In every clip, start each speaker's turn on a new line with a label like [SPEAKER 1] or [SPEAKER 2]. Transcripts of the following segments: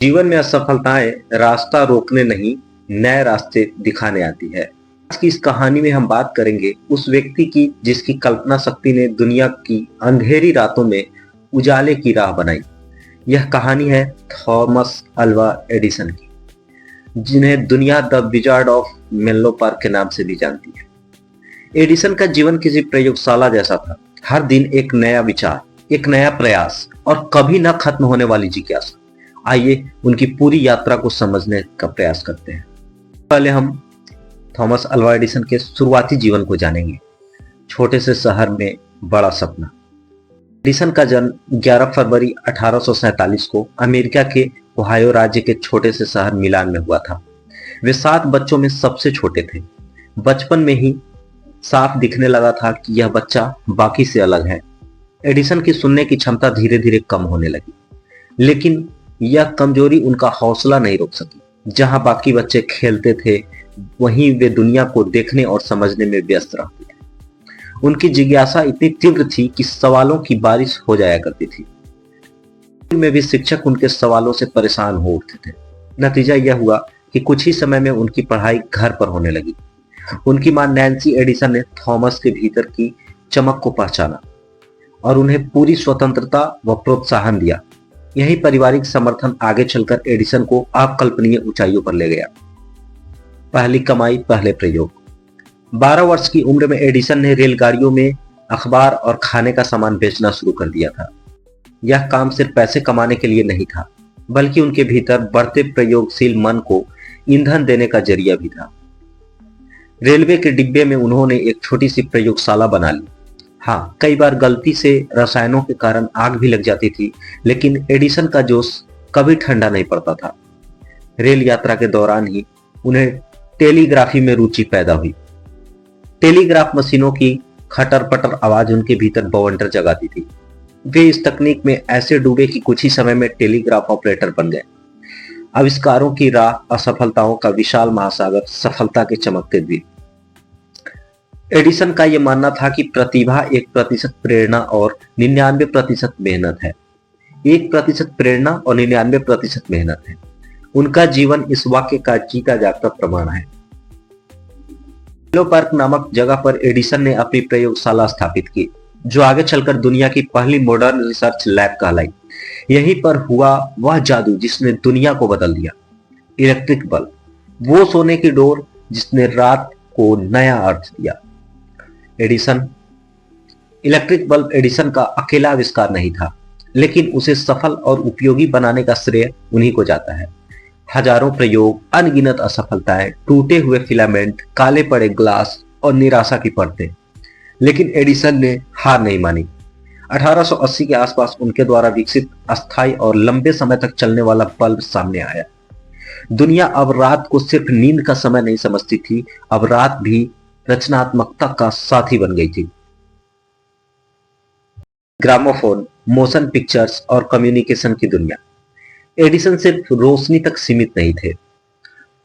[SPEAKER 1] जीवन में असफलताएं रास्ता रोकने नहीं, नए रास्ते दिखाने आती है। आज की इस कहानी में हम बात करेंगे उस व्यक्ति की जिसकी कल्पना शक्ति ने दुनिया की अंधेरी रातों में उजाले की राह बनाई। यह कहानी है थॉमस अल्वा एडिसन की, जिन्हें दुनिया the wizard of Menlo park के नाम से भी जानती है। एडिसन का जीवन किसी प्रयोगशाला जैसा था। हर दिन एक नया विचार, एक नया प्रयास और कभी न खत्म होने वाली जिज्ञासा। आइए उनकी पूरी यात्रा को समझने का प्रयास करते हैं। पहले हम थॉमस अल्वा एडिसन के शुरुआती जीवन को जानेंगे। छोटे से शहर में बड़ा सपना। एडिसन का जन्म 11 फरवरी 1847 को अमेरिका के ओहायो राज्य के छोटे से शहर मिलान में हुआ था। वे 7 बच्चों में सबसे छोटे थे। बचपन में ही साफ दिखने लगा था कि यह बच्चा बाकी से अलग है। एडिसन की सुनने की क्षमता धीरे धीरे कम होने लगी, लेकिन यह कमजोरी उनका हौसला नहीं रोक सकी। जहां बाकी बच्चे खेलते थे, वहीं वे दुनिया को देखने और समझने में व्यस्त रहते थे। उनकी जिज्ञासा इतनी तीव्र थी कि सवालों की बारिश हो जाया करती थी। स्कूल में भी शिक्षक उनके सवालों से परेशान हो उठते थे। नतीजा यह हुआ कि कुछ ही समय में उनकी पढ़ाई घर पर होने लगी। उनकी मां नैन्सी एडिसन ने थॉमस के भीतर की चमक को पहचाना और उन्हें पूरी स्वतंत्रता व प्रोत्साहन दिया। यही पारिवारिक समर्थन आगे चलकर एडिसन को अकल्पनीय ऊंचाइयों पर ले गया। पहली कमाई, पहले प्रयोग। 12 वर्ष की उम्र में एडिसन ने रेलगाड़ियों में अखबार और खाने का सामान बेचना शुरू कर दिया था। यह काम सिर्फ पैसे कमाने के लिए नहीं था, बल्कि उनके भीतर बढ़ते प्रयोगशील मन को ईंधन देने का जरिया भी था। रेलवे के डिब्बे में उन्होंने एक छोटी सी प्रयोगशाला बना ली। हाँ, कई बार गलती से रसायनों के कारण आग भी लग जाती थी, लेकिन एडिसन का जोश कभी ठंडा नहीं पड़ता था। रेल यात्रा के दौरान ही उन्हें टेलीग्राफी में रुचि पैदा हुई। टेलीग्राफ मशीनों की खटर पटर आवाज उनके भीतर बवंडर जगाती थी। वे इस तकनीक में ऐसे डूबे कि कुछ ही समय में टेलीग्राफ ऑपरेटर बन गए। आविष्कारों की राह, असफलताओं का विशाल महासागर, सफलता के चमकते द्वीप। एडिसन का यह मानना था कि प्रतिभा 1% प्रेरणा और 99% मेहनत है। 1% प्रेरणा और 99% मेहनत है। उनका जीवन इस वाक्य का जीता जागता प्रमाण है। मेनलो पार्क नामक जगह पर एडिसन ने अपनी प्रयोगशाला स्थापित की, जो आगे चलकर दुनिया की पहली मॉडर्न रिसर्च लैब कहलाई। यहीं पर हुआ वह जादू जिसने दुनिया को बदल दिया। इलेक्ट्रिक बल्ब, वो सोने की डोर जिसने रात को नया अर्थ दिया। इलेक्ट्रिक बल्ब एडिसन का अकेला आविष्कार नहीं था, लेकिन उसे सफल और उपयोगी बनाने का श्रेय उन्हीं को जाता है। हजारों प्रयोग, अनगिनत असफलताएं, टूटे हुए फिलामेंट, काले पड़े ग्लास और निराशा की परतें, लेकिन एडिसन ने हार नहीं मानी। 1880 के आसपास उनके द्वारा विकसित अस्थायी और लंबे समय तक चलने वाला बल्ब सामने आया। दुनिया अब रात को सिर्फ नींद का समय नहीं समझती थी, अब रात भी रचनात्मकता का साथी बन गई थी। ग्रामोफोन, मोशन पिक्चर्स और कम्युनिकेशन की दुनिया। एडिसन सिर्फ रोशनी तक सीमित नहीं थे।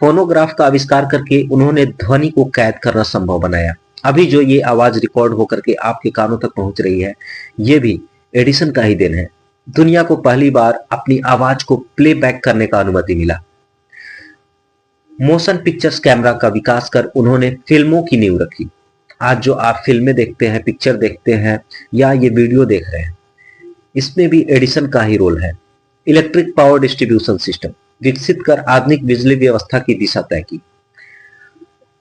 [SPEAKER 1] फोनोग्राफ का आविष्कार करके उन्होंने ध्वनि को कैद करना संभव बनाया। अभी जो ये आवाज रिकॉर्ड होकर के आपके कानों तक पहुंच रही है, ये भी एडिसन का ही देन है। दुनिया को पहली बार अपनी आवाज को प्लेबैक करने का अनुमति मिला। मोशन पिक्चर्स कैमरा का विकास कर उन्होंने फिल्मों की नींव रखी। आज जो आप फिल्में देखते हैं, पिक्चर देखते हैं या ये वीडियो देख रहे हैं, इसमें भी एडिसन का ही रोल है। इलेक्ट्रिक पावर डिस्ट्रीब्यूशन सिस्टम विकसित कर आधुनिक बिजली व्यवस्था की दिशा तय की।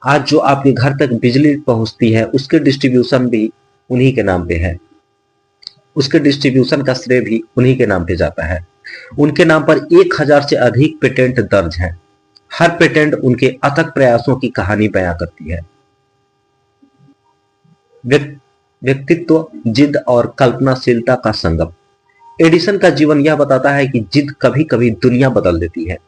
[SPEAKER 1] आज जो आपके घर तक बिजली पहुंचती है, उसके डिस्ट्रीब्यूशन भी उन्हीं के नाम पे है। उसके डिस्ट्रीब्यूशन का श्रेय भी उन्हीं के नाम पे जाता है। उनके नाम पर 1000 से अधिक पेटेंट दर्ज हैं। हर पेटेंट उनके अथक प्रयासों की कहानी बयां करती है। व्यक्तित्व, जिद और कल्पनाशीलता का संगम। एडिसन का जीवन यह बताता है कि जिद कभी कभी दुनिया बदल देती है।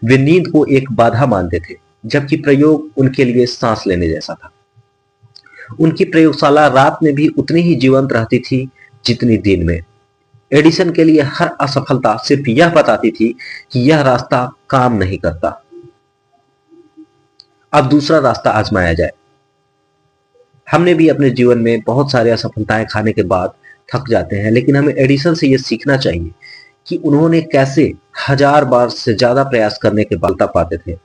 [SPEAKER 1] वे नींद को एक बाधा मानते थे, जबकि प्रयोग उनके लिए सांस लेने जैसा था। उनकी प्रयोगशाला रात में भी उतनी ही जीवंत रहती थी जितनी दिन में। एडिसन के लिए हर असफलता सिर्फ यह बताती थी कि यह रास्ता काम नहीं करता, अब दूसरा रास्ता आजमाया जाए। हमने भी अपने जीवन में बहुत सारे असफलताएं खाने के बाद थक जाते हैं, लेकिन हमें एडिसन से यह सीखना चाहिए कि उन्होंने कैसे 1000 बार से ज्यादा प्रयास करने के बाद सफलता पाते थे।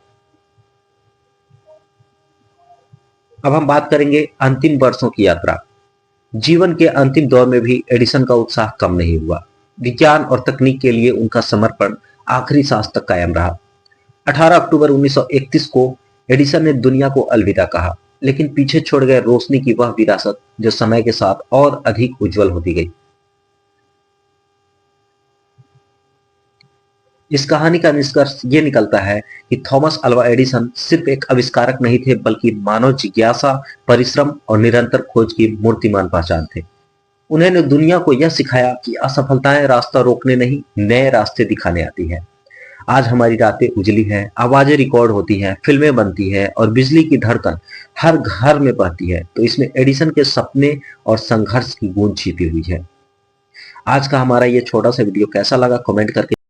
[SPEAKER 1] अब हम बात करेंगे अंतिम वर्षों की यात्रा। जीवन के अंतिम दौर में भी एडिसन का उत्साह कम नहीं हुआ। विज्ञान और तकनीक के लिए उनका समर्पण आखिरी सांस तक कायम रहा। 18 अक्टूबर 1931 को एडिसन ने दुनिया को अलविदा कहा, लेकिन पीछे छोड़ गए रोशनी की वह विरासत जो समय के साथ और अधिक उज्जवल होती गई। इस कहानी का निष्कर्ष ये निकलता है कि थॉमस अल्वा एडिसन सिर्फ एक आविष्कारक नहीं थे, बल्कि मानव जिज्ञासा, परिश्रम और निरंतर खोज की मूर्तिमान पहचान थे। उन्होंने दुनिया को यह सिखाया कि असफलताएं रास्ता रोकने नहीं, नए रास्ते दिखाने आती है। आज हमारी रातें उजली हैं, आवाजें रिकॉर्ड होती हैं, फिल्में बनती हैं और बिजली की धड़कन हर घर में बहती है, तो इसमें एडिसन के सपने और संघर्ष की गूंज छिपी हुई है। आज का हमारा ये छोटा सा वीडियो कैसा लगा, कमेंट करके